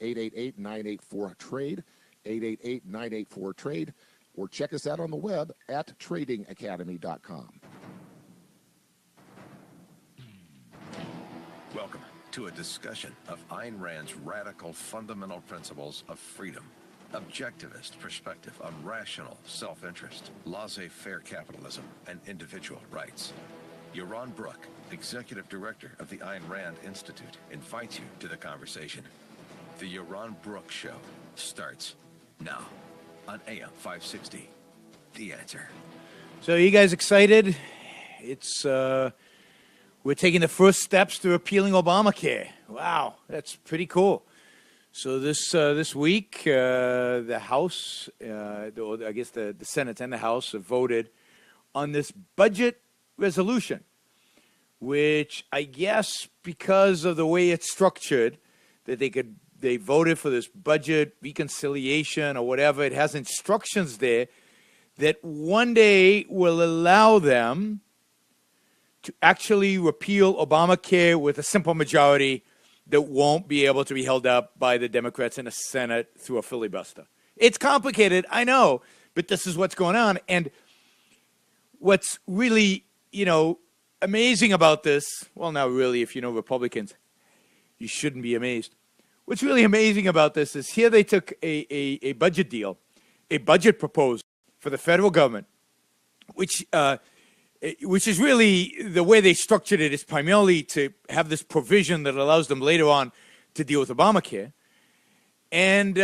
888-984-TRADE, 888-984-TRADE, or check us out on the web at tradingacademy.com. Welcome to a discussion of Ayn Rand's radical fundamental principles of freedom, objectivist perspective on rational self-interest, laissez-faire capitalism, and individual rights. Yaron Brook, Executive Director of the Ayn Rand Institute, invites you to the conversation. The Yaron Brook Show starts now on AM560 The Answer. So you guys excited? It's we're taking the first steps to repealing Obamacare. Wow, that's pretty cool. So this week, the House, I guess the Senate and the House have voted on this budget resolution, which I guess because of the way it's structured, that they voted for this budget reconciliation or whatever. It has instructions there that one day will allow them to actually repeal Obamacare with a simple majority that won't be able to be held up by the Democrats in the Senate through a filibuster. It's complicated, I know, but this is what's going on. And what's really, amazing about this, well, not really, if you know Republicans, you shouldn't be amazed. What's really amazing about this is here they took a budget deal, a budget proposal for the federal government, which is really the way they structured it is primarily to have this provision that allows them later on to deal with Obamacare. And,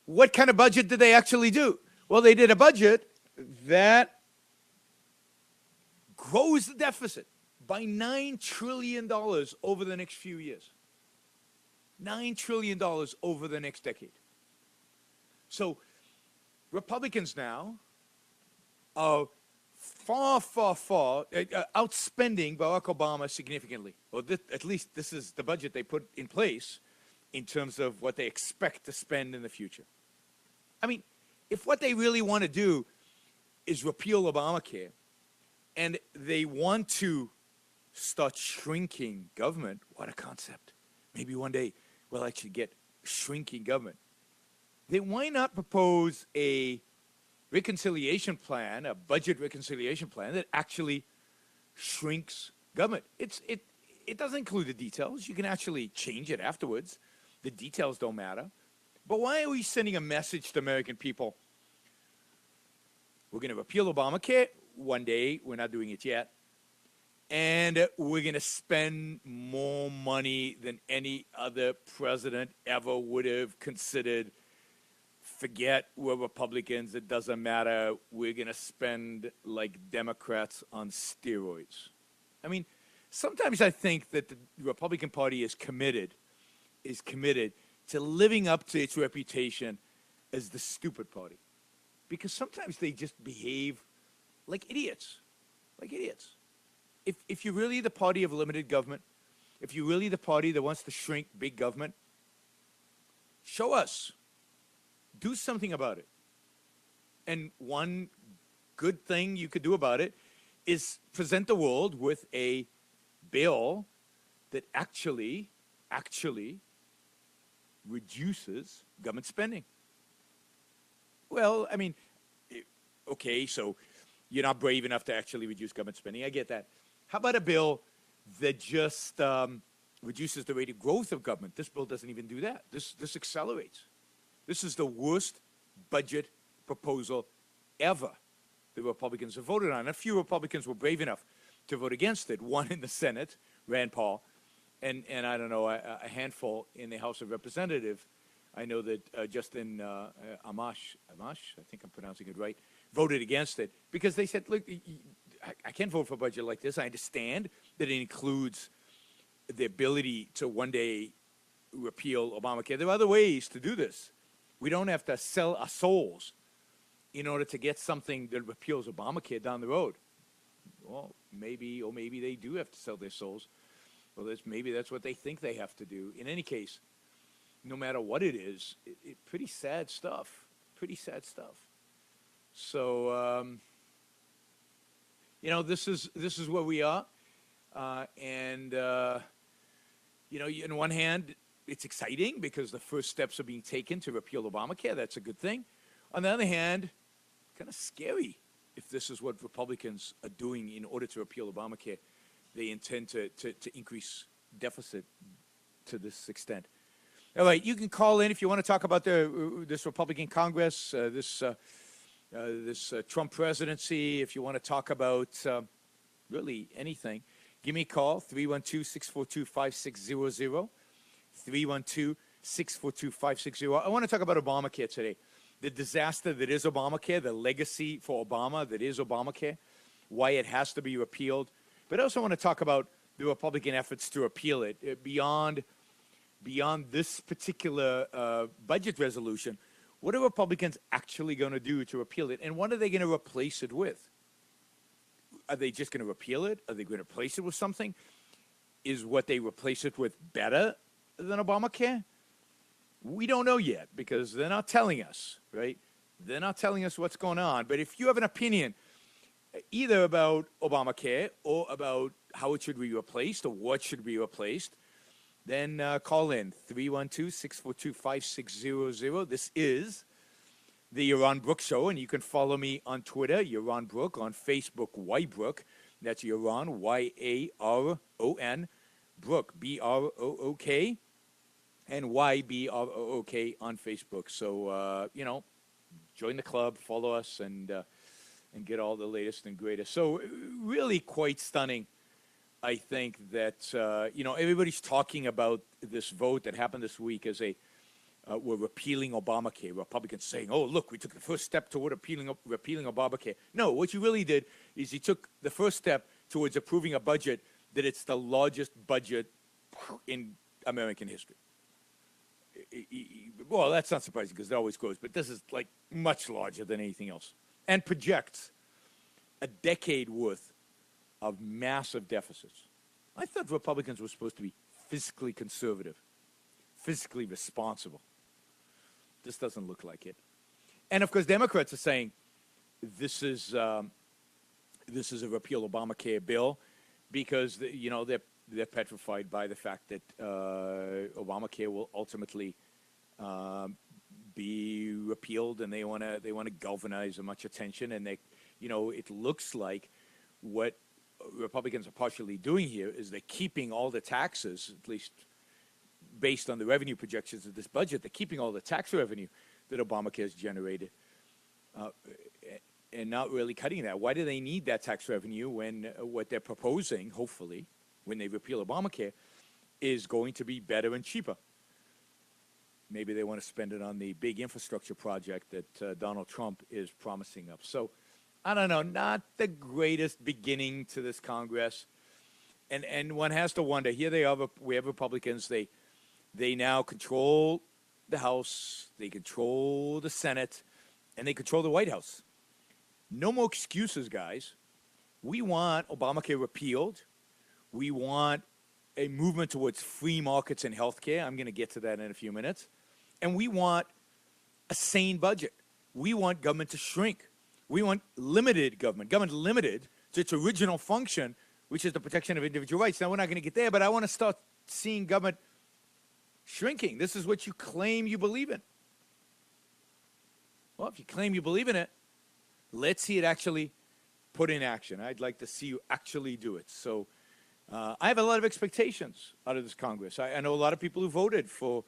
what kind of budget did they actually do? Well, they did a budget that grows the deficit by $9 trillion over the next few years. $9 trillion over the next decade. So Republicans now are far outspending Barack Obama significantly. Or at least this is the budget they put in place in terms of what they expect to spend in the future. I mean, if what they really want to do is repeal Obamacare, and they want to start shrinking government, what a concept. Maybe one day we'll actually get shrinking government. Then why not propose a reconciliation plan, a budget reconciliation plan that actually shrinks government? It doesn't include the details. You can actually change it afterwards. The details don't matter. But why are we sending a message to American people? We're going to repeal Obamacare one day. We're not doing it yet. And we're going to spend more money than any other president ever would have considered. Forget we're Republicans. It doesn't matter. We're going to spend like Democrats on steroids. I mean, sometimes I think that the Republican Party is committed to living up to its reputation as the stupid party. Because sometimes they just behave like idiots. Like idiots. If you're really the party of limited government, if you're really the party that wants to shrink big government, show us. Do something about it. And one good thing you could do about it is present the world with a bill that actually reduces government spending. Well, I mean, okay, so you're not brave enough to actually reduce government spending. I get that. How about a bill that just reduces the rate of growth of government? This bill doesn't even do that. This accelerates. This is the worst budget proposal ever the Republicans have voted on. A few Republicans were brave enough to vote against it. One in the Senate, Rand Paul, and I don't know, a handful in the House of Representatives. I know that Justin Amash, I think I'm pronouncing it right, voted against it because they said, look, I can't vote for a budget like this. I understand that it includes the ability to one day repeal Obamacare. There are other ways to do this. We don't have to sell our souls in order to get something that repeals Obamacare down the road. Well, maybe they do have to sell their souls. Well, maybe that's what they think they have to do. In any case, no matter what it is, pretty sad stuff. Pretty sad stuff. So, this is where we are. And You know, on one hand, it's exciting because the first steps are being taken to repeal Obamacare. That's a good thing. On the other hand, kind of scary if this is what Republicans are doing in order to repeal Obamacare. They intend to increase deficit to this extent. All right, you can call in if you want to talk about this Republican Congress, this Trump presidency, if you want to talk about really anything. Give me a call, 312-642-5600, 312-642-5600. I want to talk about Obamacare today. The disaster that is Obamacare, the legacy for Obama that is Obamacare, why it has to be repealed. But I also want to talk about the Republican efforts to repeal it beyond this particular budget resolution. What are Republicans actually going to do to repeal it, and what are they going to replace it with? Are they just going to repeal it? Are they going to replace it with something? Is what they replace it with better than Obamacare? We don't know yet because they're not telling us, right? They're not telling us what's going on. But if you have an opinion either about Obamacare or about how it should be replaced or what should be replaced, then call in, 312-642-5600. This is the Yaron Brook Show, and you can follow me on Twitter, Yaron Brook, on Facebook, Ybrook. That's Yaron, Y-A-R-O-N, Brook, B-R-O-O-K, and Y-B-R-O-O-K on Facebook. So, join the club, follow us, and get all the latest and greatest. So, really quite stunning. I think that, everybody's talking about this vote that happened this week as we're repealing Obamacare. Republicans saying, oh, look, we took the first step toward repealing Obamacare. No, what you really did is you took the first step towards approving a budget that it's the largest budget in American history. Well, that's not surprising because it always grows, but this is like much larger than anything else and projects a decade worth of massive deficits. I thought Republicans were supposed to be fiscally conservative, fiscally responsible. This doesn't look like it. And of course, Democrats are saying this is a repeal Obamacare bill because they're petrified by the fact that Obamacare will ultimately be repealed, and they want to galvanize as much attention. And it looks like what Republicans are partially doing here is they're keeping all the taxes, at least based on the revenue projections of this budget, they're keeping all the tax revenue that Obamacare has generated and not really cutting that. Why do they need that tax revenue when what they're proposing, hopefully, when they repeal Obamacare, is going to be better and cheaper? Maybe they want to spend it on the big infrastructure project that Donald Trump is promising up. So, I don't know, not the greatest beginning to this Congress. And one has to wonder, here they are, we have Republicans, they now control the House, they control the Senate, and they control the White House. No more excuses, guys. We want Obamacare repealed. We want a movement towards free markets in healthcare. I'm going to get to that in a few minutes. And we want a sane budget. We want government to shrink. We want limited government limited to its original function, which is the protection of individual rights. Now, we're not going to get there, but I want to start seeing government shrinking. This is what you claim you believe in. Well, if you claim you believe in it, let's see it actually put in action. I'd like to see you actually do it. So I have a lot of expectations out of this Congress. I know a lot of people who voted for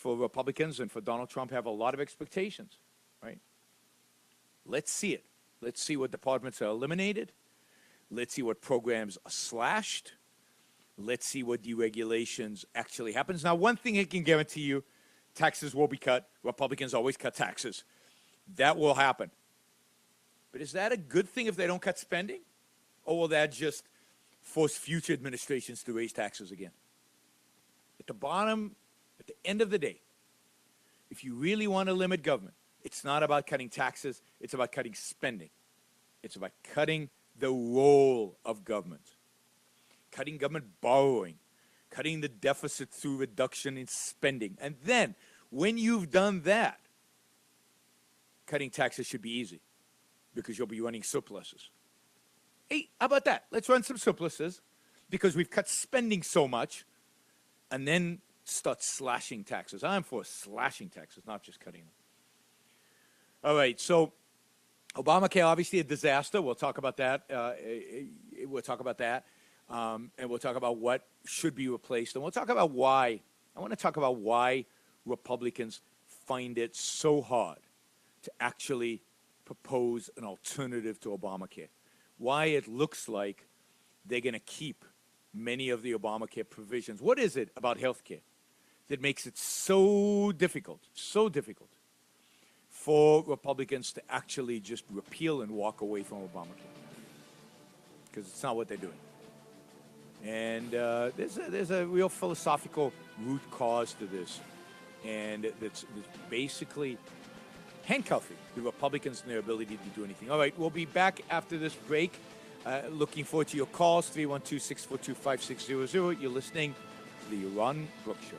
Republicans and for Donald Trump have a lot of expectations, right? Let's see it. Let's see what departments are eliminated. Let's see what programs are slashed. Let's see what deregulations actually happens. Now, one thing I can guarantee you, taxes will be cut. Republicans always cut taxes. That will happen. But is that a good thing if they don't cut spending? Or will that just force future administrations to raise taxes again? At the end of the day, if you really want to limit government, it's not about cutting taxes, it's about cutting spending. It's about cutting the role of government, cutting government borrowing, cutting the deficit through reduction in spending. And then, when you've done that, cutting taxes should be easy because you'll be running surpluses. Hey, how about that? Let's run some surpluses because we've cut spending so much. and then start slashing taxes. I'm for slashing taxes, not just cutting them. All right, so Obamacare, obviously a disaster. We'll talk about that. And we'll talk about what should be replaced. And we'll talk about why. I want to talk about why Republicans find it so hard to actually propose an alternative to Obamacare. Why it looks like they're going to keep many of the Obamacare provisions. What is it about health care that makes it so difficult for Republicans to actually just repeal and walk away from Obamacare? Because it's not what they're doing. And there's a real philosophical root cause to this, and that's basically handcuffing the Republicans and their ability to do anything. All right, we'll be back after this break. Looking forward to your calls, 312-642-5600. You're listening to the Yaron Brook Show.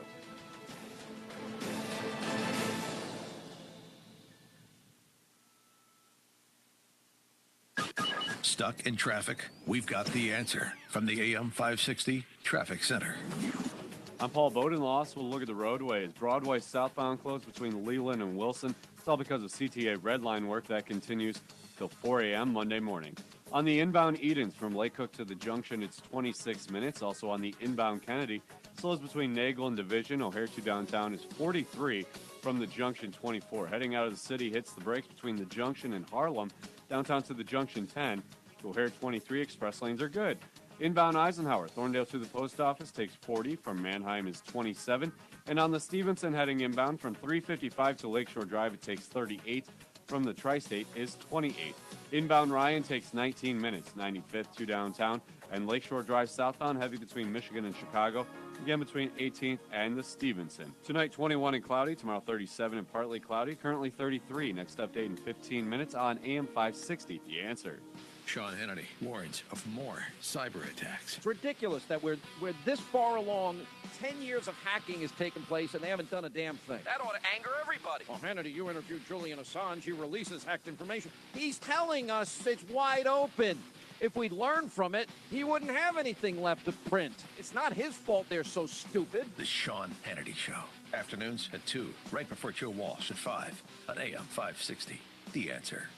Stuck in traffic? We've got the answer from the AM560 Traffic Center. I'm Paul Bodenloss. We'll look at the roadways. Broadway southbound closed between Leland and Wilson. It's all because of CTA red line work that continues till 4 a.m. Monday morning. On the inbound Edens from Lake Cook to the junction, it's 26 minutes. Also on the inbound Kennedy, slows between Nagle and Division. O'Hare to downtown is 43 from the junction, 24. Heading out of the city, hits the brakes between the junction and Harlem. Downtown to the junction, 10. To O'Hare 23, express lanes are good. Inbound Eisenhower, Thorndale to the post office takes 40, from Manheim is 27. And on the Stevenson heading inbound from 355 to Lakeshore Drive, it takes 38. From the Tri-State is 28. Inbound Ryan takes 19 minutes, 95th to downtown. And Lakeshore Drive southbound, heavy between Michigan and Chicago, again between 18th and the Stevenson. Tonight, 21 and cloudy. Tomorrow, 37 and partly cloudy. Currently 33. Next update in 15 minutes on AM560 The Answer. Sean Hannity warns of more cyber attacks. It's ridiculous that we're this far along. 10 years of hacking has taken place, and they haven't done a damn thing. That ought to anger everybody. Oh, Hannity, you interviewed Julian Assange. He releases hacked information. He's telling us it's wide open. If we'd learned from it, he wouldn't have anything left to print. It's not his fault they're so stupid. The Sean Hannity Show. Afternoons at 2, right before Joe Walsh at 5 on AM560. The Answer.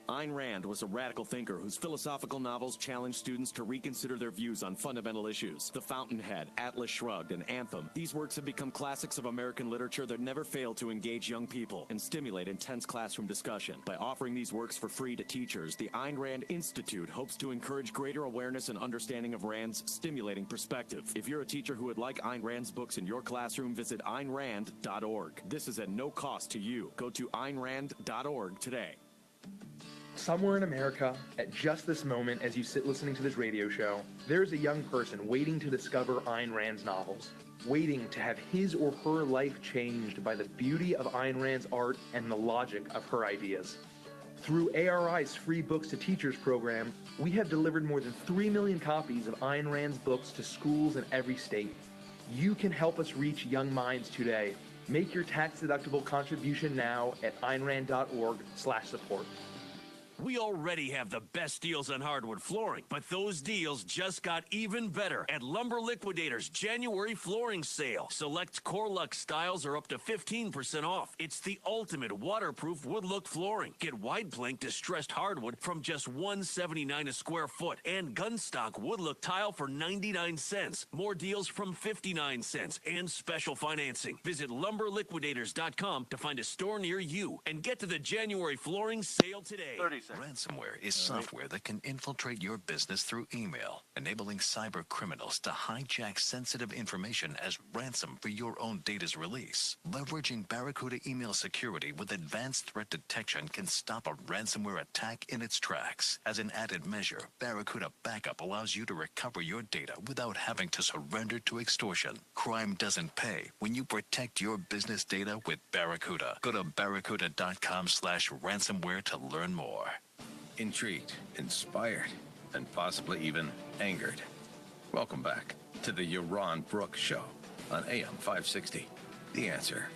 Ayn Rand was a radical thinker whose philosophical novels challenged students to reconsider their views on fundamental issues. The Fountainhead, Atlas Shrugged, and Anthem. These works have become classics of American literature that never fail to engage young people and stimulate intense classroom discussion. By offering these works for free to teachers, the Ayn Rand Institute hopes to encourage greater awareness and understanding of Rand's stimulating perspective. If you're a teacher who would like Ayn Rand's books in your classroom, visit AynRand.org. This is at no cost to you. Go to AynRand.org today. Somewhere in America, at just this moment as you sit listening to this radio show, there's a young person waiting to discover Ayn Rand's novels, waiting to have his or her life changed by the beauty of Ayn Rand's art and the logic of her ideas. Through ARI's Free Books to Teachers program, we have delivered more than 3 million copies of Ayn Rand's books to schools in every state. You can help us reach young minds today. Make your tax-deductible contribution now at AynRand.org/support. We already have the best deals on hardwood flooring, but those deals just got even better at Lumber Liquidators' January flooring sale. Select Corelux styles are up to 15% off. It's the ultimate waterproof wood-look flooring. Get wide plank distressed hardwood from just $179 a square foot and gunstock wood-look tile for 99 cents. More deals from 59 cents and special financing. Visit lumberliquidators.com to find a store near you and get to the January flooring sale today. Ransomware is software that can infiltrate your business through email, enabling cyber criminals to hijack sensitive information as ransom for your own data's release. Leveraging Barracuda email security with advanced threat detection can stop a ransomware attack in its tracks. As an added measure, Barracuda Backup allows you to recover your data without having to surrender to extortion. Crime doesn't pay when you protect your business data with Barracuda. Go to barracuda.com/ransomware to learn more. Intrigued, inspired, and possibly even angered. Welcome back to the Yaron Brook Show on AM560. The Answer.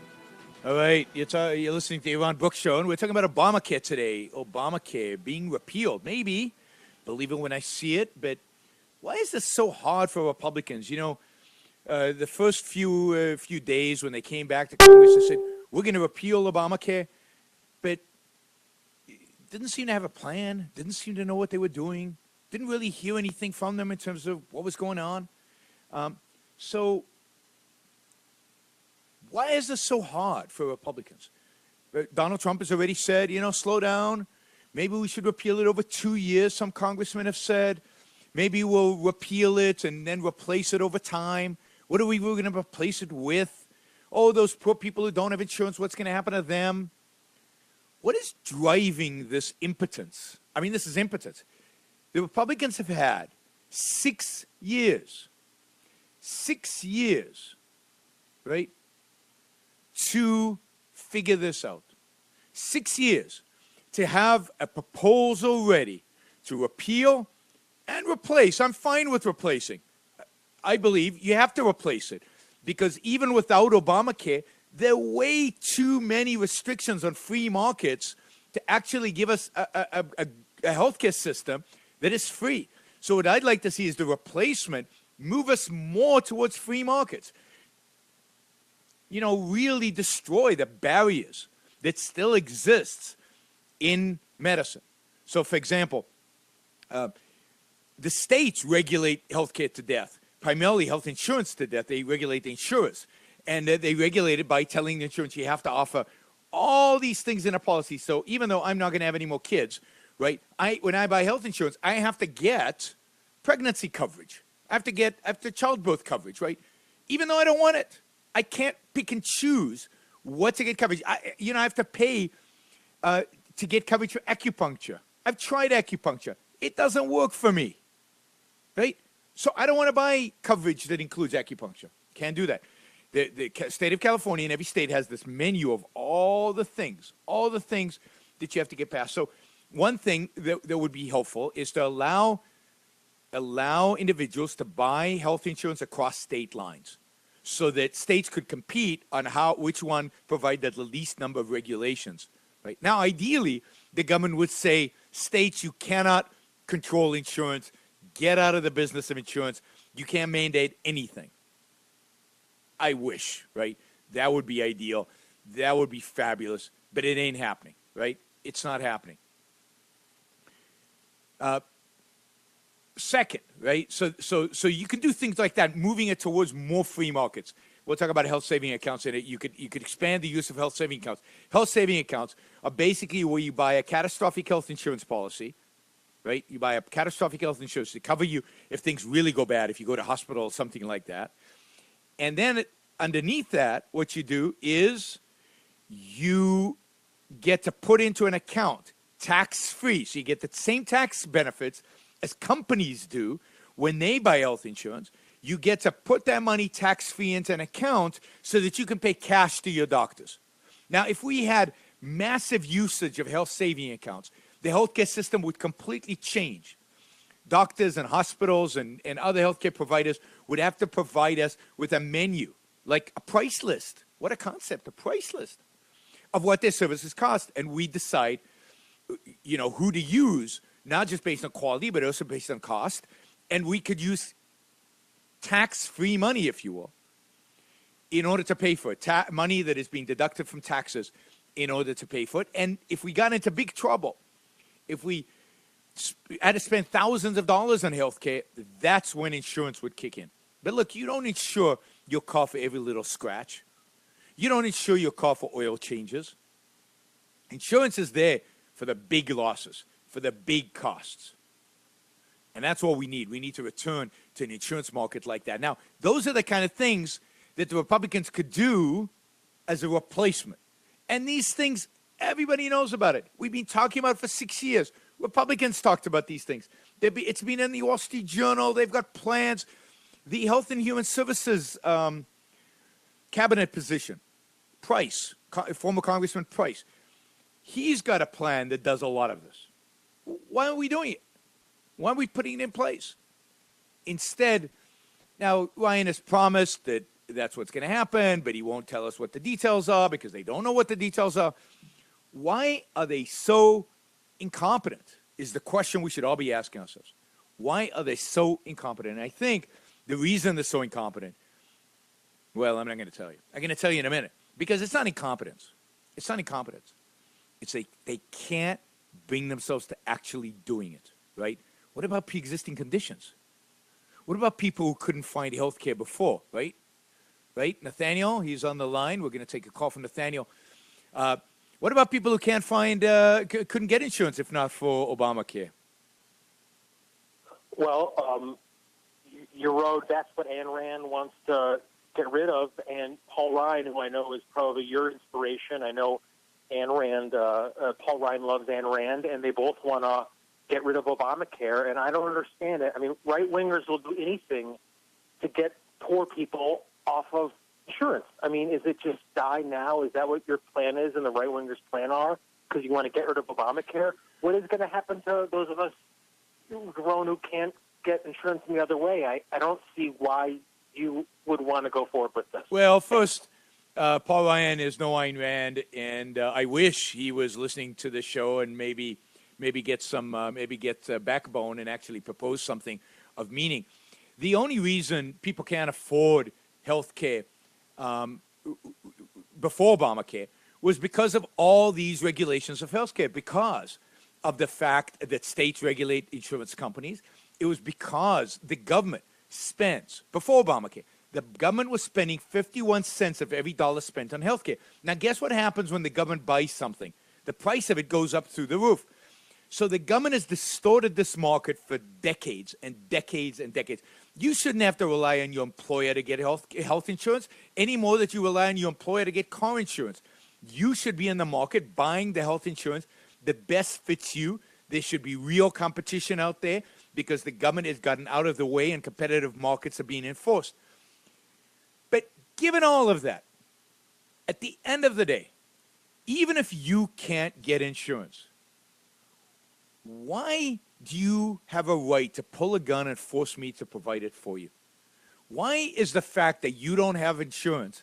All right, you're listening to the Yaron Brook Show, and we're talking about Obamacare today. Obamacare being repealed. Maybe, believe it when I see it, but why is this so hard for Republicans? You know, the first few days when they came back to Congress, they said, we're going to repeal Obamacare, but didn't seem to have a plan, didn't seem to know what they were doing, didn't really hear anything from them in terms of what was going on. So why is this so hard for Republicans? Donald Trump has already said, slow down. Maybe we should repeal it over 2 years, some congressmen have said. Maybe we'll repeal it and then replace it over time. What are we going to replace it with? Oh, those poor people who don't have insurance, what's going to happen to them? What is driving this impotence? I mean, this is impotence. The Republicans have had 6 years, right, to figure this out. 6 years to have a proposal ready to repeal and replace. I'm fine with replacing. I believe you have to replace it because even without Obamacare, there are way too many restrictions on free markets to actually give us a healthcare system that is free. So what I'd like to see is the replacement move us more towards free markets. Really destroy the barriers that still exists in medicine. So, for example, the states regulate healthcare to death, primarily health insurance to death. They regulate the insurers. And they regulate it by telling the insurance you have to offer all these things in a policy. So even though I'm not going to have any more kids, right, when I buy health insurance, I have to get pregnancy coverage. I have to get childbirth coverage, right? Even though I don't want it. I can't pick and choose what to get coverage. I have to pay to get coverage for acupuncture. I've tried acupuncture. It doesn't work for me, right? So I don't want to buy coverage that includes acupuncture. Can't do that. The state of California, and every state has this menu of all the things that you have to get past. So one thing that would be helpful is to allow individuals to buy health insurance across state lines so that states could compete on which one provided the least number of regulations. Right? Now, ideally, the government would say, states, you cannot control insurance. Get out of the business of insurance. You can't mandate anything. I wish, right? That would be ideal. That would be fabulous. But it ain't happening, right? It's not happening. Second, right? So you can do things like that, moving it towards more free markets. We'll talk about health saving accounts in it. You could expand the use of health saving accounts. Health saving accounts are basically where you buy a catastrophic health insurance policy, right? You buy a catastrophic health insurance to cover you if things really go bad, if you go to hospital or something like that. And then underneath that, what you do is you get to put into an account tax-free. So you get the same tax benefits as companies do when they buy health insurance. You get to put that money tax-free into an account so that you can pay cash to your doctors. Now, if we had massive usage of health saving accounts, the healthcare system would completely change. Doctors and hospitals and other healthcare providers would have to provide us with a menu, like a price list. What a concept, a price list of what their services cost. And we decide, who to use, not just based on quality, but also based on cost. And we could use tax-free money, if you will, in order to pay for it. Money that is being deducted from taxes in order to pay for it. And if we got into big trouble, if we had to spend thousands of dollars on health care, that's when insurance would kick in. But look, you don't insure your car for every little scratch. You don't insure your car for oil changes. Insurance is there for the big losses, for the big costs. And that's what we need. We need to return to an insurance market like that. Now, those are the kind of things that the Republicans could do as a replacement. And these things, everybody knows about it. We've been talking about it for 6 years. Republicans talked about these things. It's been in the Wall Street Journal. They've got plans. The Health and Human Services cabinet position, Price, former Congressman Price, he's got a plan that does a lot of this. Why aren't we doing it? Why aren't we putting it in place? Instead, now Ryan has promised that that's what's going to happen, but he won't tell us what the details are because they don't know what the details are. Why are they so incompetent is the question we should all be asking ourselves. Why are they so incompetent? And I think the reason they're so incompetent Well, I'm not going to tell you. I'm going to tell you in a minute. Because it's not incompetence. It's not incompetence. It's they can't bring themselves to actually doing it, right? What about pre-existing conditions? What about people who couldn't find health care before, right? Right? Nathaniel, he's on the line. We're going to take a call from Nathaniel. What about people who can't find, couldn't get insurance if not for Obamacare? Well, Yaron, that's what Ayn Rand wants to get rid of. And Paul Ryan, who I know is probably your inspiration, I know Ayn Rand, Paul Ryan loves Ayn Rand, and they both want to get rid of Obamacare. And I don't understand it. I mean, right-wingers will do anything to get poor people off of insurance. I mean, is it just die now? Is that what your plan is and the right-wingers' plan are? Because you want to get rid of Obamacare? What is going to happen to those of us, Yaron, who can't get insurance in the other way? I don't see why you would want to go forward with this. Well, first, Paul Ryan is no Ayn Rand, and I wish he was listening to the show and maybe get some backbone and actually propose something of meaning. The only reason people can't afford health care before Obamacare was because of all these regulations of health care, because of the fact that states regulate insurance companies. It was because the government spends, before Obamacare, the government was spending 51 cents of every dollar spent on health care. Now, guess what happens when the government buys something? The price of it goes up through the roof. So the government has distorted this market for decades and decades and decades. You shouldn't have to rely on your employer to get health insurance any more than you rely on your employer to get car insurance. You should be in the market buying the health insurance that best fits you. There should be real competition out there because the government has gotten out of the way and competitive markets are being enforced. But given all of that, at the end of the day, even if you can't get insurance, why do you have a right to pull a gun and force me to provide it for you? Why is the fact that you don't have insurance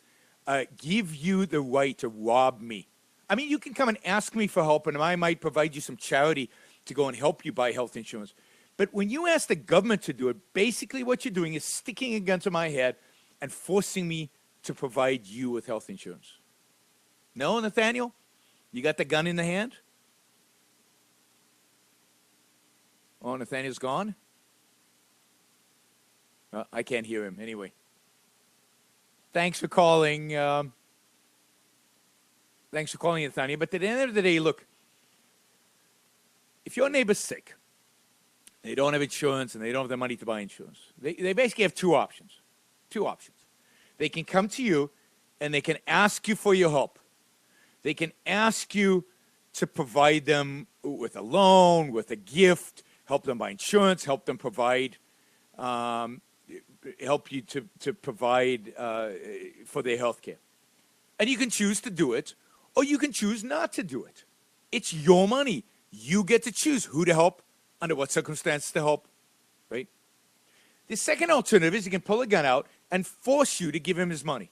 give you the right to rob me? I mean, you can come and ask me for help, and I might provide you some charity to go and help you buy health insurance. But when you ask the government to do it, basically what you're doing is sticking a gun to my head and forcing me to provide you with health insurance. No, Nathaniel? You got the gun in the hand? Oh, Nathaniel's gone? I can't hear him. Anyway. Thanks for calling. Thanks for calling, Nathaniel. But at the end of the day, look, if your neighbor's sick, they don't have insurance and they don't have the money to buy insurance, they basically have two options. Two options. They can come to you and they can ask you for your help. They can ask you to provide them with a loan, with a gift, help them buy insurance, help them provide, help you to provide for their health care. And you can choose to do it, or you can choose not to do it. It's your money. You get to choose who to help, under what circumstances to help, right? The second alternative is he can pull a gun out and force you to give him his money,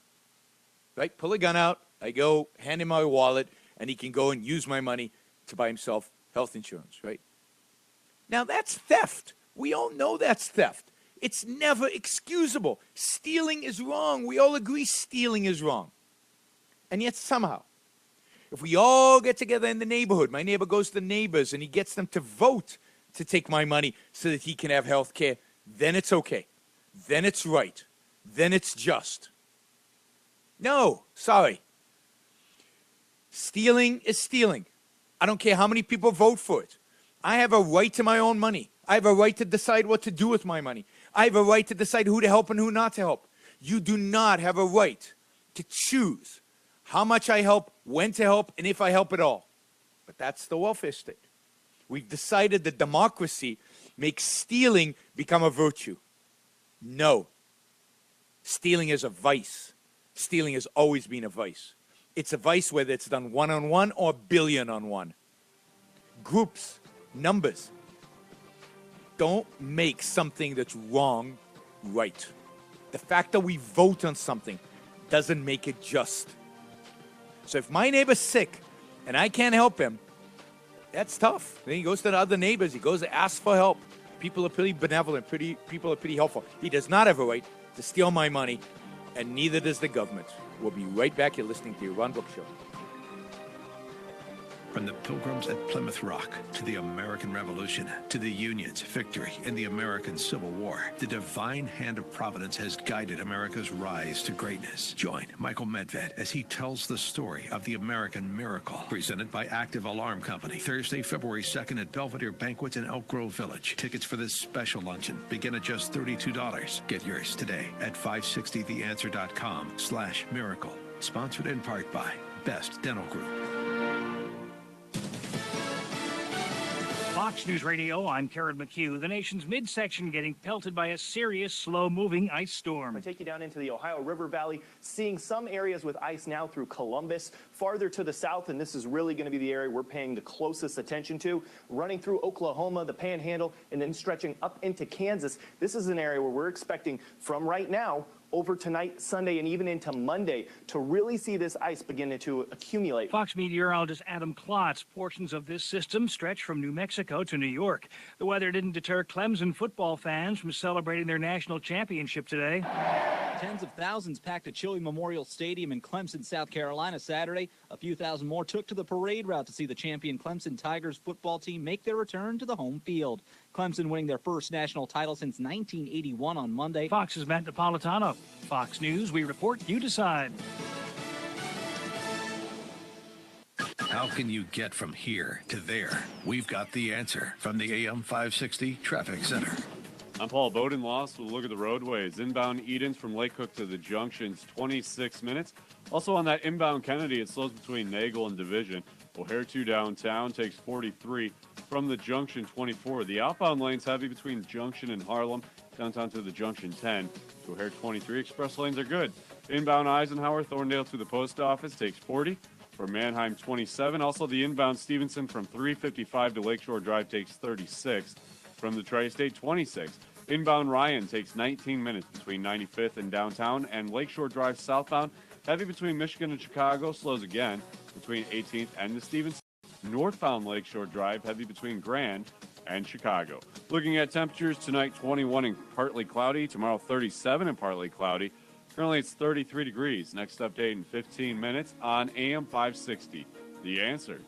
right? Pull a gun out, I go, hand him my wallet, and he can go and use my money to buy himself health insurance, right? Now, that's theft. We all know that's theft. It's never excusable. Stealing is wrong. We all agree stealing is wrong. And yet somehow, if we all get together in the neighborhood, my neighbor goes to the neighbors and he gets them to vote to take my money so that he can have health care, then it's okay. Then it's right. Then it's just. No, sorry. Stealing is stealing. I don't care how many people vote for it. I have a right to my own money. I have a right to decide what to do with my money. I have a right to decide who to help and who not to help. You do not have a right to choose how much I help, when to help, and if I help at all. But that's the welfare state. We've decided that democracy makes stealing become a virtue. No. Stealing is a vice. Stealing has always been a vice. It's a vice whether it's done one-on-one or billion-on-one. Groups, numbers, don't make something that's wrong right. The fact that we vote on something doesn't make it just. So if my neighbor's sick and I can't help him, that's tough. Then he goes to the other neighbors. He goes to ask for help. People are pretty benevolent. People are pretty helpful. He does not have a right to steal my money and neither does the government. We'll be right back. You're listening to Yaron Brook Show. From the Pilgrims at Plymouth Rock to the American Revolution to the Union's victory in the American Civil War, the divine hand of Providence has guided America's rise to greatness. Join Michael Medved as he tells the story of the American miracle. Presented by Active Alarm Company, Thursday, February 2nd at Belvedere Banquets in Elk Grove Village. Tickets for this special luncheon begin at just $32. Get yours today at 560theanswer.com/miracle. Sponsored in part by Best Dental Group. Fox News Radio, I'm Karen McHugh. The nation's midsection getting pelted by a serious, slow-moving ice storm. I take you down into the Ohio River Valley, seeing some areas with ice now through Columbus. Farther to the south, and this is really going to be the area we're paying the closest attention to, running through Oklahoma, the Panhandle, and then stretching up into Kansas. This is an area where we're expecting from right now over tonight, Sunday, and even into Monday to really see this ice begin to accumulate. Fox meteorologist Adam Klotz. Portions of this system stretch from New Mexico to New York. The weather didn't deter Clemson football fans from celebrating their national championship today. Tens of thousands packed a Chili Memorial Stadium in Clemson, South Carolina Saturday. A few thousand more took to the parade route to see the champion Clemson Tigers football team make their return to the home field. Clemson winning their first national title since 1981 on Monday. Fox's Matt Napolitano. Fox News, we report, you decide. How can you get from here to there? We've got the answer from the AM560 Traffic Center. I'm Paul Bodenloss. We'll look at the roadways. Inbound Edens from Lake Cook to the Junction's 26 minutes. Also on that inbound Kennedy, it slows between Nagel and Division. O'Hare 2 downtown takes 43 from the Junction 24. The outbound lane's heavy between Junction and Harlem, downtown to the Junction 10. To O'Hare 23, express lanes are good. Inbound Eisenhower, Thorndale to the post office takes 40. For Manheim 27. Also the inbound Stevenson from 355 to Lakeshore Drive takes 36. From the Tri-State 26. Inbound Ryan takes 19 minutes between 95th and downtown, and Lakeshore Drive southbound heavy between Michigan and Chicago, slows again between 18th and the Stevenson. Northbound Lakeshore Drive heavy between Grand and Chicago. Looking at temperatures tonight, 21 and partly cloudy. Tomorrow, 37 and partly cloudy. Currently, it's 33 degrees. Next update in 15 minutes on AM 560. The Answer.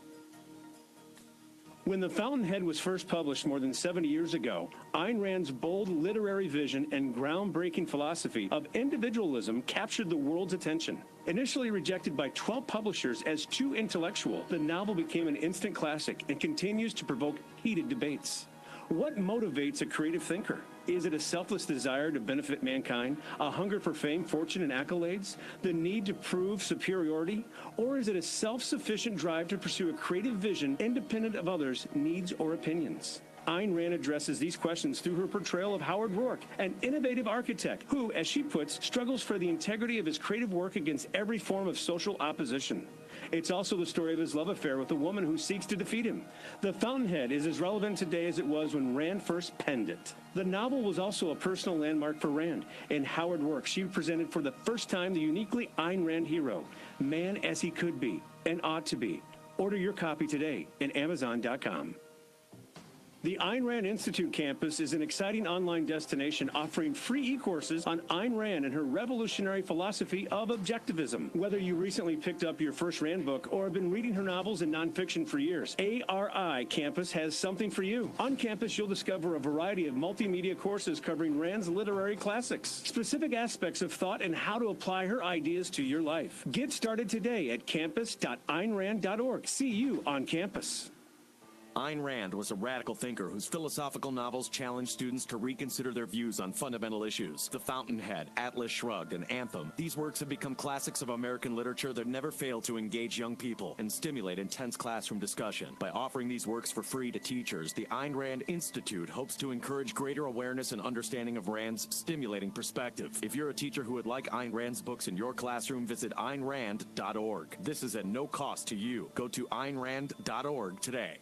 When The Fountainhead was first published more than 70 years ago, Ayn Rand's bold literary vision and groundbreaking philosophy of individualism captured the world's attention. Initially rejected by 12 publishers as too intellectual, the novel became an instant classic and continues to provoke heated debates. What motivates a creative thinker? Is it a selfless desire to benefit mankind, a hunger for fame, fortune, and accolades, the need to prove superiority, or is it a self-sufficient drive to pursue a creative vision independent of others' needs or opinions? Ayn Rand addresses these questions through her portrayal of Howard Rourke, an innovative architect who, as she puts, struggles for the integrity of his creative work against every form of social opposition. It's also the story of his love affair with a woman who seeks to defeat him. The Fountainhead is as relevant today as it was when Rand first penned it. The novel was also a personal landmark for Rand. In Howard Rourke, she presented for the first time the uniquely Ayn Rand hero, man as he could be and ought to be. Order your copy today at Amazon.com. The Ayn Rand Institute campus is an exciting online destination offering free e-courses on Ayn Rand and her revolutionary philosophy of Objectivism. Whether you recently picked up your first Rand book or have been reading her novels and nonfiction for years, ARI campus has something for you. On campus, you'll discover a variety of multimedia courses covering Rand's literary classics, specific aspects of thought, and how to apply her ideas to your life. Get started today at campus.aynrand.org. See you on campus. Ayn Rand was a radical thinker whose philosophical novels challenged students to reconsider their views on fundamental issues. The Fountainhead, Atlas Shrugged, and Anthem. These works have become classics of American literature that never fail to engage young people and stimulate intense classroom discussion. By offering these works for free to teachers, the Ayn Rand Institute hopes to encourage greater awareness and understanding of Rand's stimulating perspective. If you're a teacher who would like Ayn Rand's books in your classroom, visit AynRand.org. This is at no cost to you. Go to AynRand.org today.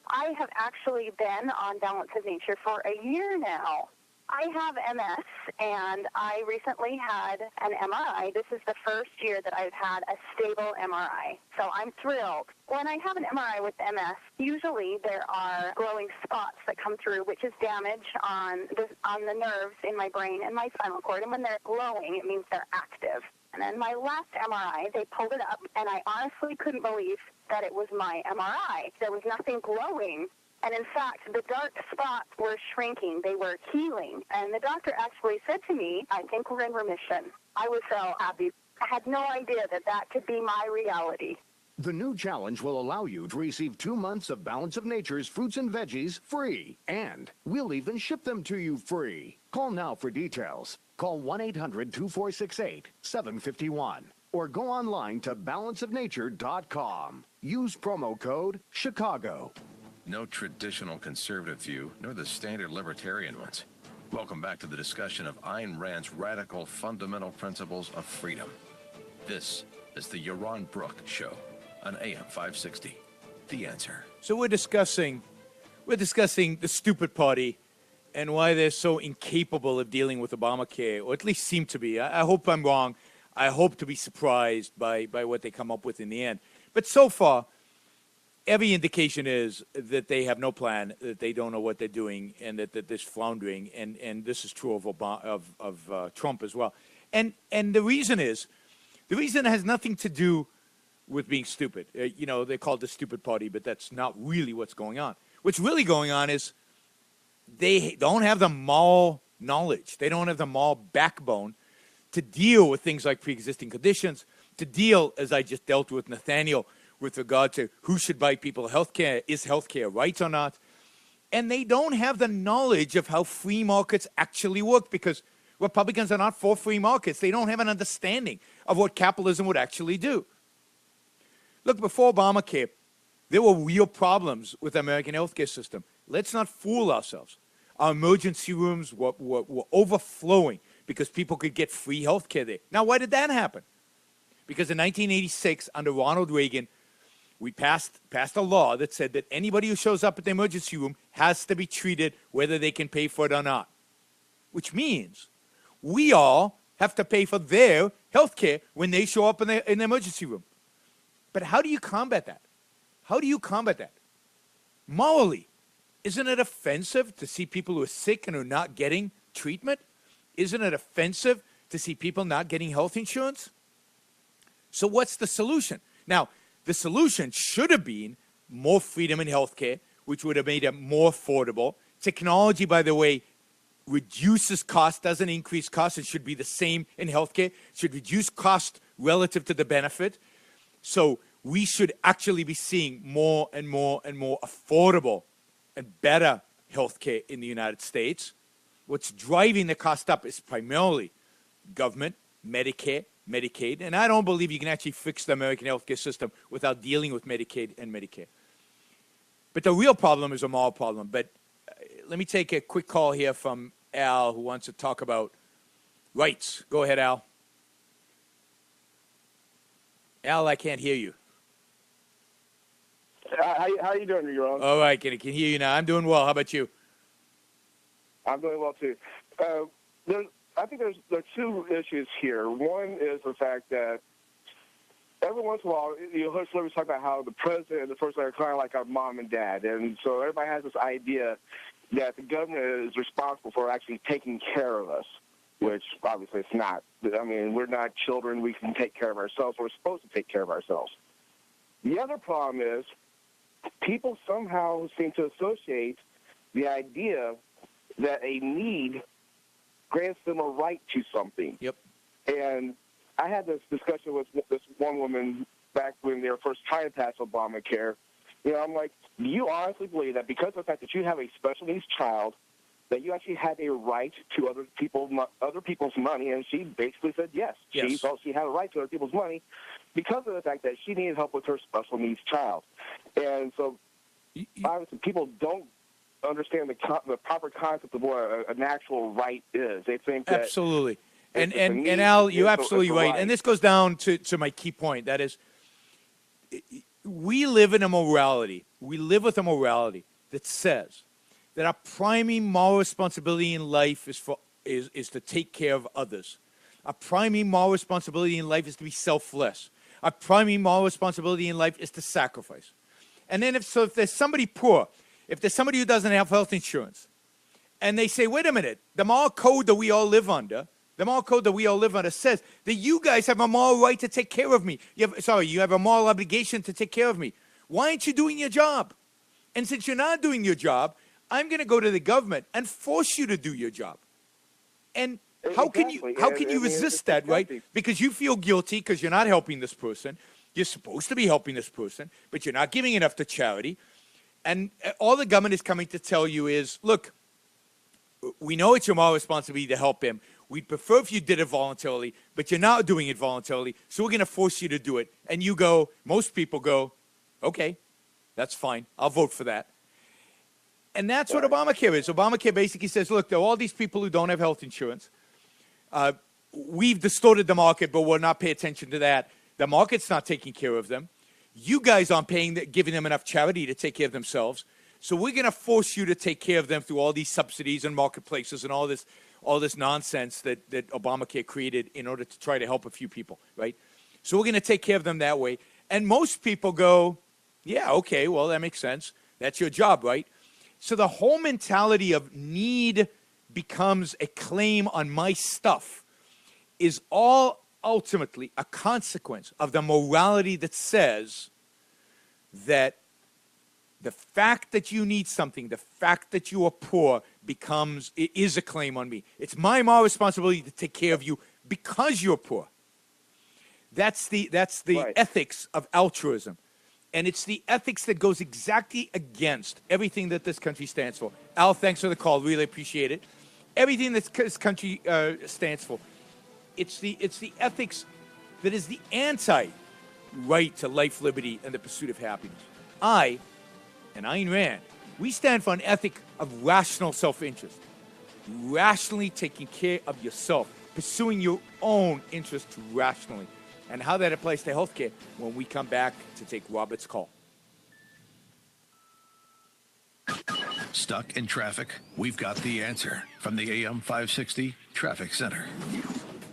I have actually been on Balance of Nature for a year now. I have MS, and I recently had an MRI. This is the first year that I've had a stable MRI, so I'm thrilled. When I have an MRI with MS, usually there are glowing spots that come through, which is damage on the nerves in my brain and my spinal cord, and when they're glowing, it means they're active. And then my last MRI, they pulled it up, and I honestly couldn't believe that it was my MRI. There was nothing glowing. And in fact, the dark spots were shrinking. They were healing. And the doctor actually said to me, I think we're in remission. I was so happy. I had no idea that that could be my reality. The new challenge will allow you to receive 2 months of Balance of Nature's fruits and veggies free. And we'll even ship them to you free. Call now for details. Call 1-800-246-8751. Or go online to balanceofnature.com. Use promo code Chicago. No traditional conservative view, nor the standard libertarian ones. Welcome back to the discussion of Ayn Rand's radical fundamental principles of freedom. This is the Yaron Brook Show on AM560 The Answer. So we're discussing the stupid party and why they're so incapable of dealing with Obamacare, or at least seem to be. I hope I'm wrong. I hope to be surprised by what they come up with in the end. But so far, every indication is that they have no plan, that they don't know what they're doing, and that there's floundering. And this is true of Trump as well. And the reason has nothing to do with being stupid. They call it the stupid party, but that's not really what's going on. What's really going on is they don't have the moral knowledge. They don't have the moral backbone to deal with things like pre-existing conditions, to deal, as I just dealt with Nathaniel, with regard to who should buy people health care, is health care rights or not. And they don't have the knowledge of how free markets actually work, because Republicans are not for free markets. They don't have an understanding of what capitalism would actually do. Look, before Obamacare, there were real problems with the American healthcare system. Let's not fool ourselves. Our emergency rooms were overflowing because people could get free health care there. Now, why did that happen? Because in 1986, under Ronald Reagan, we passed a law that said that anybody who shows up at the emergency room has to be treated whether they can pay for it or not. Which means we all have to pay for their health care when they show up in the emergency room. But how do you combat that? How do you combat that? Morally, isn't it offensive to see people who are sick and are not getting treatment? Isn't it offensive to see people not getting health insurance? So what's the solution? Now, the solution should have been more freedom in healthcare, which would have made it more affordable. Technology, by the way, reduces cost, doesn't increase cost. It should be the same in healthcare. It should reduce cost relative to the benefit. So we should actually be seeing more and more and more affordable and better healthcare in the United States. What's driving the cost up is primarily government, Medicare, Medicaid, and I don't believe you can actually fix the American healthcare system without dealing with Medicaid and Medicare. But the real problem is a moral problem. But let me take a quick call here from Al, who wants to talk about rights. Go ahead, Al. Al, I can't hear you. How are you doing, Yaron? All right, I can hear you now. I'm doing well. How about you? I'm doing well, too. I think there are two issues here. One is the fact that every once in a while, you'll hear celebrities talk about how the president and the first lady are kind of like our mom and dad. And so everybody has this idea that the government is responsible for actually taking care of us, which obviously it's not. I mean, we're not children. We can take care of ourselves. We're supposed to take care of ourselves. The other problem is people somehow seem to associate the idea that a need grants them a right to something. Yep. And I had this discussion with this one woman back when they were first trying to pass Obamacare. I'm like, do you honestly believe that because of the fact that you have a special needs child, that you actually have a right to other people's money? And she basically said yes. She felt she had a right to other people's money because of the fact that she needed help with her special needs child. And so obviously people don't understand the proper concept of what an actual right is. They think that absolutely. And Al, you're absolutely right. And this goes down to my key point. That is, we live in a morality. We live with a morality that says that our primary moral responsibility in life is to take care of others. Our primary moral responsibility in life is to be selfless. Our primary moral responsibility in life is to sacrifice. And then if there's somebody poor, if there's somebody who doesn't have health insurance, and they say, wait a minute, the moral code that we all live under, says that you guys have a moral right to take care of me. You have a moral obligation to take care of me. Why aren't you doing your job? And since you're not doing your job, I'm going to go to the government and force you to do your job. And how can you resist that, right? Because you feel guilty because you're not helping this person. You're supposed to be helping this person, but you're not giving enough to charity. And all the government is coming to tell you is, look, we know it's your moral responsibility to help him. We'd prefer if you did it voluntarily, but you're not doing it voluntarily, so we're going to force you to do it. And you go, most people go, okay, that's fine. I'll vote for that. And that's what Obamacare is. Obamacare basically says, look, there are all these people who don't have health insurance. We've distorted the market, but we'll not pay attention to that. The market's not taking care of them. You guys aren't giving them enough charity to take care of themselves. So we're going to force you to take care of them through all these subsidies and marketplaces and all this nonsense that Obamacare created in order to try to help a few people, right? So we're going to take care of them that way. And most people go, yeah, okay, well, that makes sense. That's your job, right? So the whole mentality of need becomes a claim on my stuff is all ultimately a consequence of the morality that says that the fact that you need something, the fact that you are poor is a claim on me. It's my moral responsibility to take care of you because you're poor. That's the right. Ethics of altruism. And it's the ethics that goes exactly against everything that this country stands for. Al, thanks for the call. Really appreciate it. Everything that this country stands for. It's the ethics that is the anti-right to life, liberty, and the pursuit of happiness. I and Ayn Rand, we stand for an ethic of rational self-interest. Rationally taking care of yourself. Pursuing your own interests rationally. And how that applies to healthcare when we come back to take Robert's call. Stuck in traffic? We've got the answer from the AM560 Traffic Center.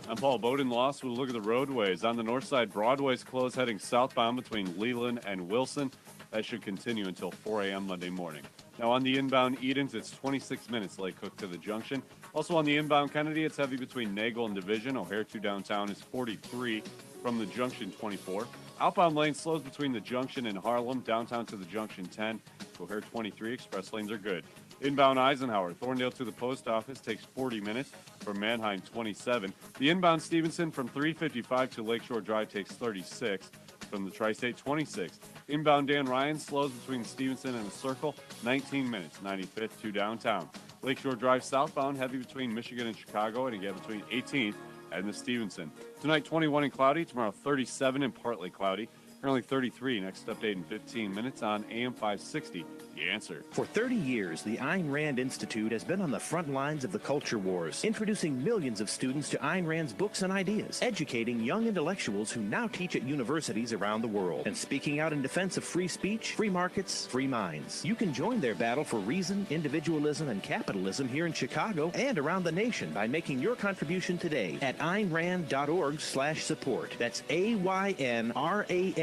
I'm Paul Bowden-Loss. We'll look at the roadways. On the north side, Broadway's closed heading southbound between Leland and Wilson. That should continue until 4 a.m. Monday morning. Now on the inbound Edens, it's 26 minutes Lake Cook to the junction. Also on the inbound Kennedy, it's heavy between Nagle and Division. O'Hare to downtown is 43 from the junction 24. Outbound lane slows between the junction and Harlem, downtown to the junction 10. O'Hare 23, express lanes are good. Inbound Eisenhower, Thorndale to the post office takes 40 minutes from Manheim 27. The inbound Stevenson from 355 to Lakeshore Drive takes 36 from the Tri-State 26. Inbound Dan Ryan slows between Stevenson and the Circle, 19 minutes, 95th to downtown. Lakeshore Drive southbound, heavy between Michigan and Chicago, and again between 18th and the Stevenson. Tonight, 21 and cloudy. Tomorrow, 37 and partly cloudy. Currently 33. Next update in 15 minutes on AM560 The Answer. For 30 years, the Ayn Rand Institute has been on the front lines of the culture wars, introducing millions of students to Ayn Rand's books and ideas, educating young intellectuals who now teach at universities around the world, and speaking out in defense of free speech, free markets, free minds. You can join their battle for reason, individualism, and capitalism here in Chicago and around the nation by making your contribution today at AynRand.org/support. That's AYNRAND.org/SUPPORT.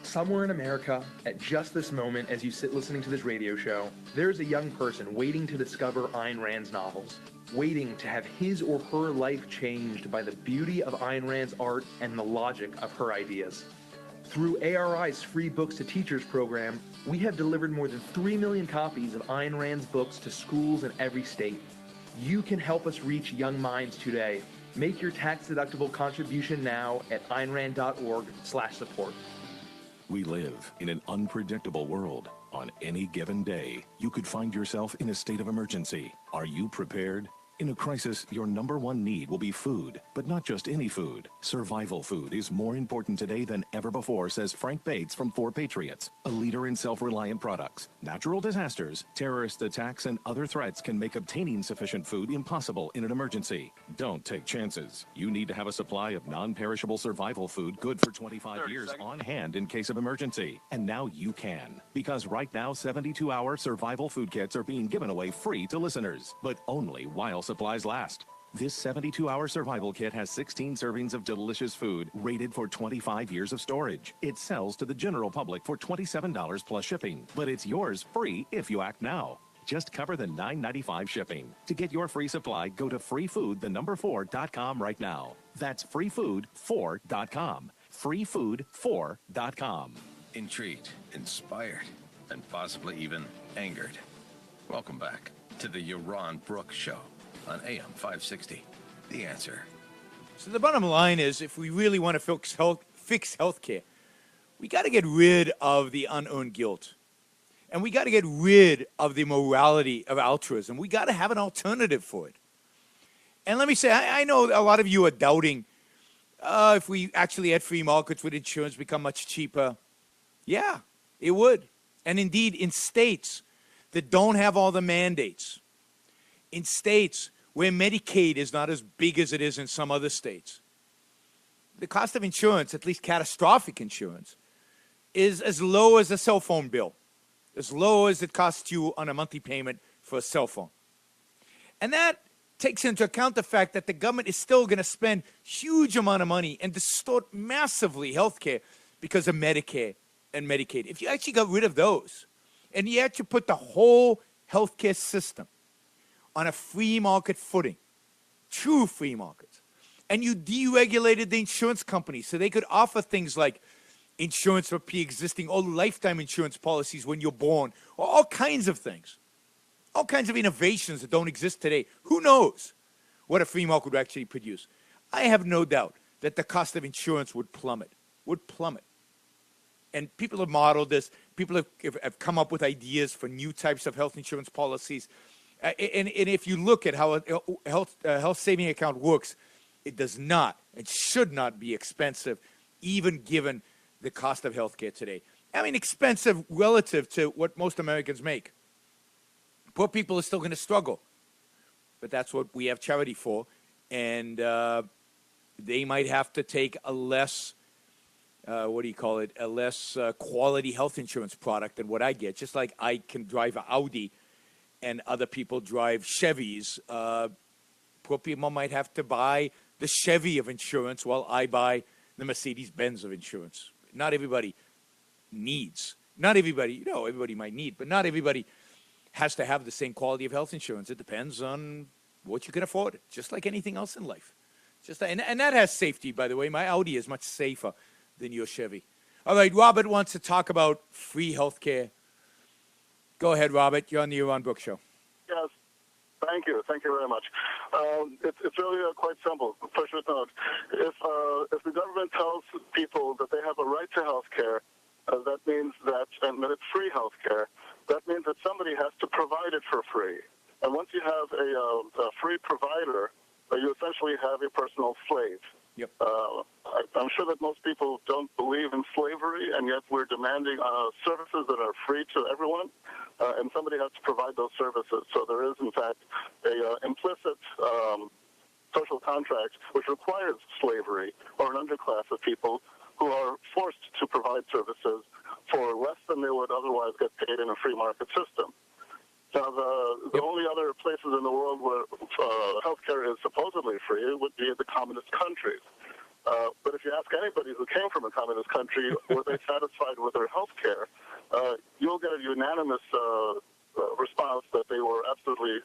Somewhere in America, at just this moment as you sit listening to this radio show, there's a young person waiting to discover Ayn Rand's novels, waiting to have his or her life changed by the beauty of Ayn Rand's art and the logic of her ideas. Through ARI's Free Books to Teachers program, we have delivered more than 3 million copies of Ayn Rand's books to schools in every state. You can help us reach young minds today. Make your tax-deductible contribution now at AynRand.org/support. We live in an unpredictable world. On any given day, you could find yourself in a state of emergency. Are you prepared? In a crisis, your number one need will be food, but not just any food. Survival food is more important today than ever before, says Frank Bates from 4 Patriots, a leader in self-reliant products. Natural disasters, terrorist attacks, and other threats can make obtaining sufficient food impossible in an emergency. Don't take chances. You need to have a supply of non-perishable survival food good for 25 years on hand in case of emergency. And now you can. Because right now, 72-hour survival food kits are being given away free to listeners, but only while supplies last. This 72-hour survival kit has 16 servings of delicious food rated for 25 years of storage. It sells to the general public for $27 plus shipping, but it's yours free if you act now. Just cover the $9.95 shipping. To get your free supply, go to freefood4.com right now. That's freefood4.com. freefood4.com. Intrigued, inspired, and possibly even angered. Welcome back to the Yaron Brook Show on AM560 The Answer. So the bottom line is, if we really want to fix healthcare, we got to get rid of the unearned guilt. And we got to get rid of the morality of altruism. We got to have an alternative for it. And let me say, I know a lot of you are doubting if we actually had free markets, would insurance become much cheaper? Yeah, it would. And indeed, in states that don't have all the mandates, in states where Medicaid is not as big as it is in some other states, the cost of insurance, at least catastrophic insurance, is as low as a cell phone bill, as low as it costs you on a monthly payment for a cell phone. And that takes into account the fact that the government is still going to spend huge amount of money and distort massively healthcare because of Medicare and Medicaid. If you actually got rid of those, and you actually put the whole healthcare system on a free market footing, true free markets, and you deregulated the insurance companies so they could offer things like insurance for pre-existing or lifetime insurance policies when you're born, or all kinds of things, all kinds of innovations that don't exist today. Who knows what a free market would actually produce? I have no doubt that the cost of insurance would plummet. And people have modeled this. People have come up with ideas for new types of health insurance policies. And if you look at how a health saving account works, it does not and should not be expensive, even given the cost of healthcare today. I mean, expensive relative to what most Americans make. Poor people are still going to struggle, but that's what we have charity for. And they might have to take a less, a less quality health insurance product than what I get. Just like I can drive an Audi and other people drive Chevys, poor people might have to buy the Chevy of insurance while I buy the Mercedes-Benz of insurance. Not everybody needs. Not everybody, everybody might need, but not everybody has to have the same quality of health insurance. It depends on what you can afford, just like anything else in life. And that has safety, by the way. My Audi is much safer than your Chevy. All right, Robert wants to talk about free health care. Go ahead, Robert. You're on the Yaron Brook Show. Yes. Thank you. Thank you very much. It's really quite simple. First note, if the government tells people that they have a right to health care, that means that it's free health care. That means that somebody has to provide it for free. And once you have a free provider, you essentially have a personal slave. Yep. I'm sure that most people don't believe in slavery, and yet we're demanding services that are free to everyone, and somebody has to provide those services. So there is, in fact, a implicit social contract which requires slavery or an underclass of people who are forced to provide services for less than they would otherwise get paid in a free market system. Now, the only other places in the world where healthcare is supposedly free would be the communist countries. But if you ask anybody who came from a communist country, were they satisfied with their healthcare, you'll get a unanimous response that they were absolutely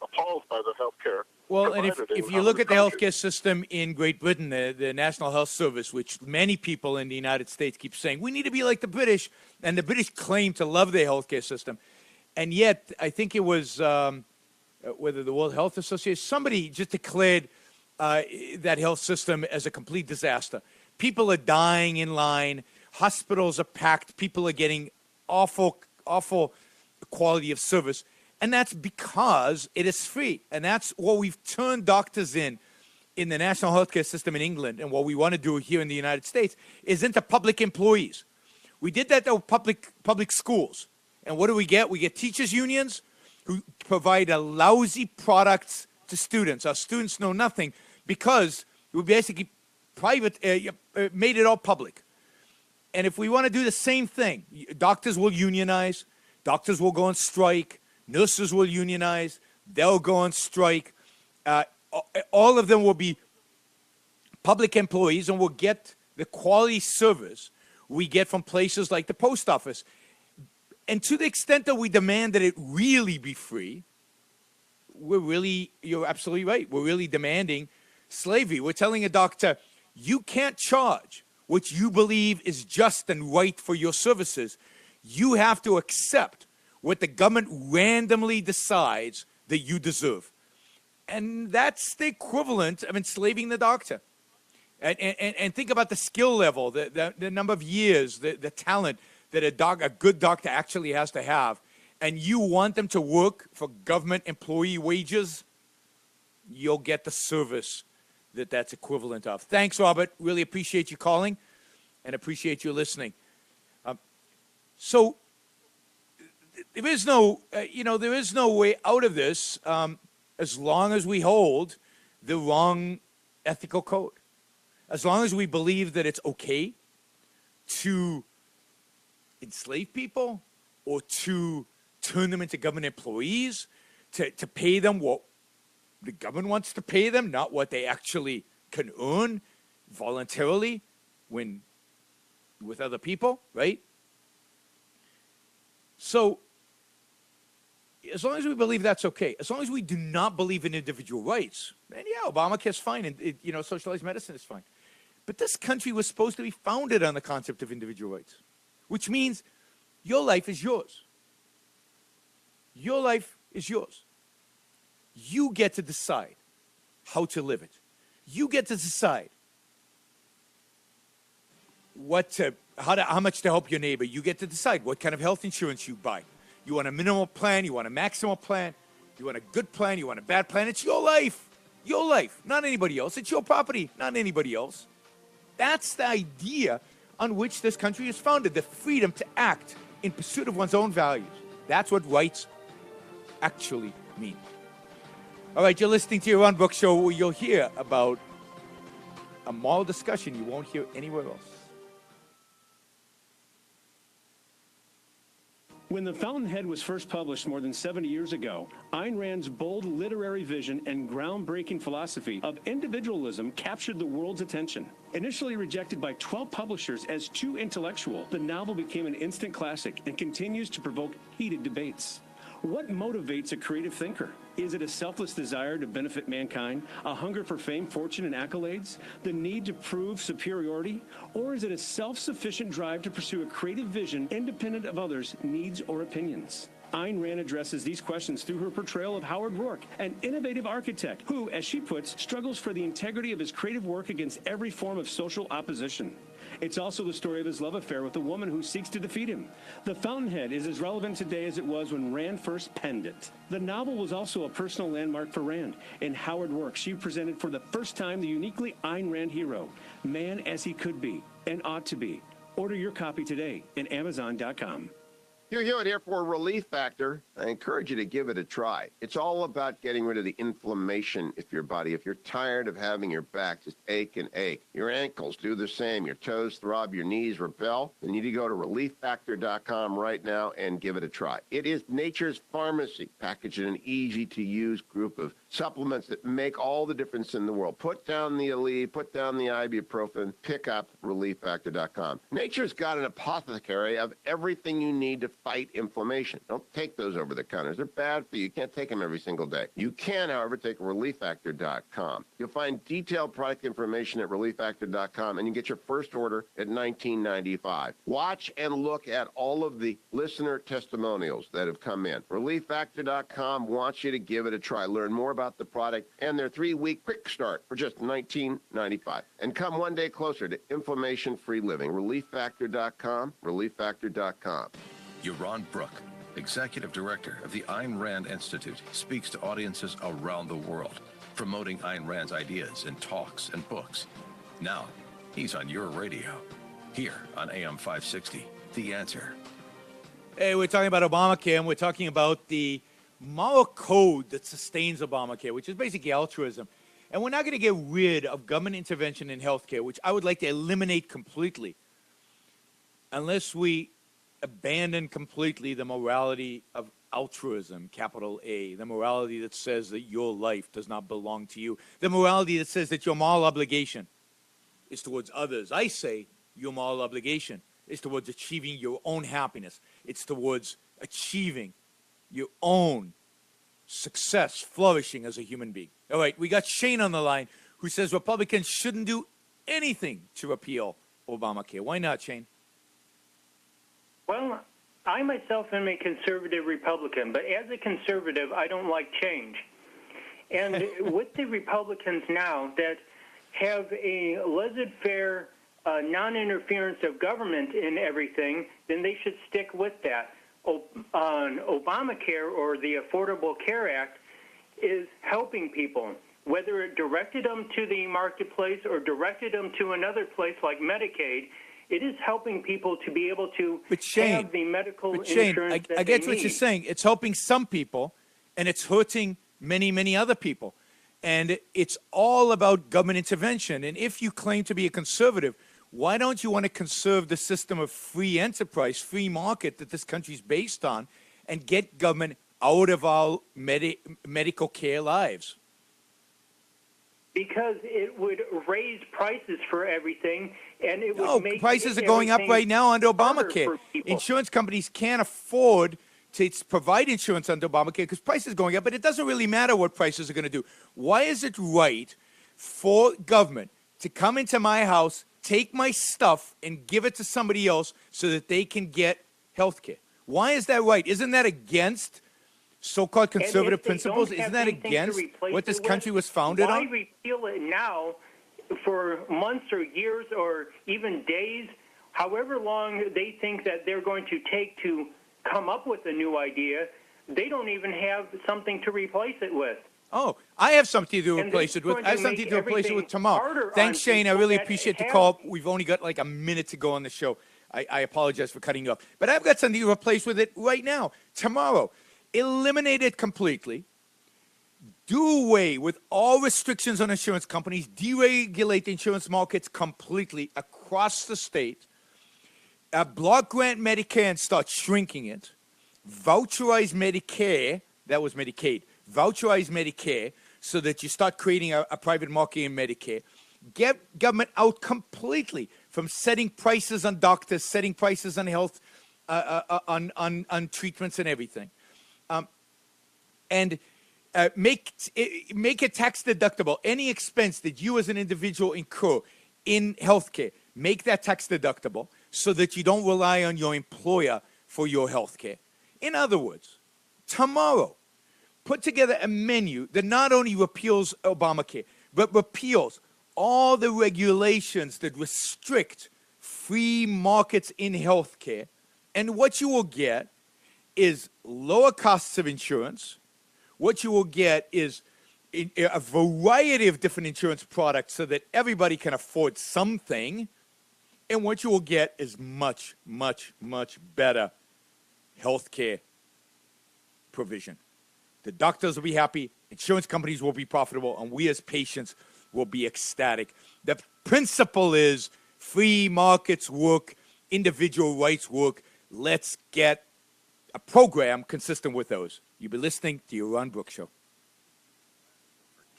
appalled by the healthcare. Well, and if you look at the healthcare system in Great Britain, the National Health Service, which many people in the United States keep saying, we need to be like the British, and the British claim to love their healthcare system. And yet, I think it was whether the World Health Association, somebody just declared that health system as a complete disaster. People are dying in line. Hospitals are packed. People are getting awful quality of service. And that's because it is free. And that's what we've turned doctors in the national healthcare system in England, and what we want to do here in the United States is into public employees. We did that to public schools. And what do we get? We get teachers' unions who provide a lousy products to students. Our students know nothing because we basically made it all public. And if we want to do the same thing, doctors will unionize, doctors will go on strike, nurses will unionize, they'll go on strike. All of them will be public employees and will get the quality service we get from places like the post office. And to the extent that we demand that it really be free, you're absolutely right, we're really demanding slavery. We're telling a doctor, you can't charge what you believe is just and right for your services. You have to accept what the government randomly decides that you deserve. And that's the equivalent of enslaving the doctor. And think about the skill level, the number of years, the talent that a good doctor actually has to have. And you want them to work for government employee wages, you'll get the service that's equivalent of. Thanks, Robert. Really appreciate you calling and appreciate you listening. So there is no, there is no way out of this as long as we hold the wrong ethical code. As long as we believe that it's okay to enslave people or to turn them into government employees, to pay them what the government wants to pay them, not what they actually can earn voluntarily with other people, right? So as long as we believe that's okay, as long as we do not believe in individual rights, then yeah, Obamacare is fine, and socialized medicine is fine. But this country was supposed to be founded on the concept of individual rights, which means your life is yours. Your life is yours. You get to decide how to live it. You get to decide how much to help your neighbor. You get to decide what kind of health insurance you buy. You want a minimal plan, you want a maximal plan, you want a good plan, you want a bad plan. It's your life. Your life, not anybody else. It's your property, not anybody else. That's the idea on which this country is founded, the freedom to act in pursuit of one's own values. That's what rights actually mean. All right, you're listening to Yaron Brook Show, where you'll hear about a moral discussion you won't hear anywhere else. When The Fountainhead was first published more than 70 years ago, Ayn Rand's bold literary vision and groundbreaking philosophy of individualism captured the world's attention. Initially rejected by 12 publishers as too intellectual, the novel became an instant classic and continues to provoke heated debates. What motivates a creative thinker? Is it a selfless desire to benefit mankind, a hunger for fame, fortune, and accolades, the need to prove superiority, or is it a self-sufficient drive to pursue a creative vision independent of others' needs or opinions? Ayn Rand addresses these questions through her portrayal of Howard Rourke, an innovative architect who, as she puts, struggles for the integrity of his creative work against every form of social opposition. It's also the story of his love affair with a woman who seeks to defeat him. The Fountainhead is as relevant today as it was when Rand first penned it. The novel was also a personal landmark for Rand. In Howard Rourke, she presented for the first time the uniquely Ayn Rand hero, man as he could be and ought to be. Order your copy today at Amazon.com. Here for Relief Factor. I encourage you to give it a try. It's all about getting rid of the inflammation in your body. If you're tired of having your back just ache and ache, your ankles do the same, your toes throb, your knees rebel, then you need to go to ReliefFactor.com right now and give it a try. It is nature's pharmacy, packaged in an easy-to-use group of supplements that make all the difference in the world. Put down the Aleve, put down the ibuprofen, pick up ReliefFactor.com. Nature's got an apothecary of everything you need to fight inflammation. Don't take those over the counters. They're bad for you. You can't take them every single day. You can, however, take ReliefFactor.com. You'll find detailed product information at ReliefFactor.com, and you get your first order at $19.95. Watch and look at all of the listener testimonials that have come in. ReliefFactor.com wants you to give it a try. Learn more about the product and their 3-week quick start for just $19.95. And come one day closer to inflammation-free living. ReliefFactor.com, ReliefFactor.com. Yaron Brook, executive director of the Ayn Rand Institute, speaks to audiences around the world, promoting Ayn Rand's ideas in talks and books. Now, he's on your radio, here on AM560, The Answer. Hey, we're talking about Obamacare, and we're talking about the moral code that sustains Obamacare, which is basically altruism. And we're not going to get rid of government intervention in healthcare, which I would like to eliminate completely, unless we abandon completely the morality of altruism, capital A, the morality that says that your life does not belong to you, the morality that says that your moral obligation is towards others. I say your moral obligation is towards achieving your own happiness. It's towards achieving your own success, flourishing as a human being. All right, we got Shane on the line who says Republicans shouldn't do anything to repeal Obamacare. Why not, Shane? Well, I myself am a conservative Republican, but as a conservative, I don't like change. And with the Republicans now that have a laissez-faire non-interference of government in everything, then they should stick with that. On Obamacare, or the Affordable Care Act, is helping people, whether it directed them to the marketplace or directed them to another place like Medicaid. It is helping people to be able to have the medical insurance that I get they what need. you're saying. It's helping some people, and it's hurting many, many other people. And it's all about government intervention. And if you claim to be a conservative, why don't you want to conserve the system of free enterprise, free market that this country is based on, and get government out of our medical care lives? Because it would raise prices for everything, and it would make prices are going up right now under Obamacare. Insurance companies can't afford to provide insurance under Obamacare because prices are going up, but it doesn't really matter what prices are going to do. Why is it right for government to come into my house, take my stuff, and give it to somebody else so that they can get health care? Why is that right? Isn't that against so-called conservative principles? Isn't that against what this country was founded Why on? repeal it now for months or years or even days, however long they think that they're going to take to come up with a new idea? They don't even have something to replace it with. Oh, I have something to replace it with. I have something to replace it with tomorrow. Thanks, Shane. I really appreciate the call. We've only got like a minute to go on the show. I apologize for cutting you off. But I've got something to replace with it right now, tomorrow. Eliminate it completely. Do away with all restrictions on insurance companies. Deregulate the insurance markets completely across the state. Block grant Medicare and start shrinking it. Voucherize Medicare. That was Medicaid. Voucherize Medicare so that you start creating a private market in Medicare. Get government out completely from setting prices on doctors, setting prices on health, on treatments and everything. And make it tax deductible. Any expense that you as an individual incur in healthcare, make that tax deductible so that you don't rely on your employer for your healthcare. In other words, tomorrow, put together a menu that not only repeals Obamacare, but repeals all the regulations that restrict free markets in healthcare. And what you will get is lower costs of insurance. What you will get is a variety of different insurance products so that everybody can afford something. And what you will get is much, much, much better healthcare provision. The doctors will be happy, insurance companies will be profitable, and we as patients will be ecstatic. The principle is free markets work, individual rights work. Let's get a program consistent with those. You'll be listening to Yaron Brook Show.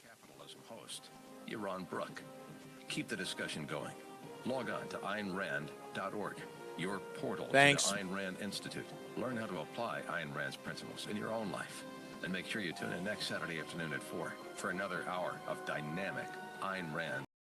Capitalism host, Yaron Brook. Keep the discussion going. Log on to AynRand.org, your portal to the Ayn Rand Institute. Learn how to apply Ayn Rand's principles in your own life. And make sure you tune in next Saturday afternoon at 4 for another hour of dynamic Ayn Rand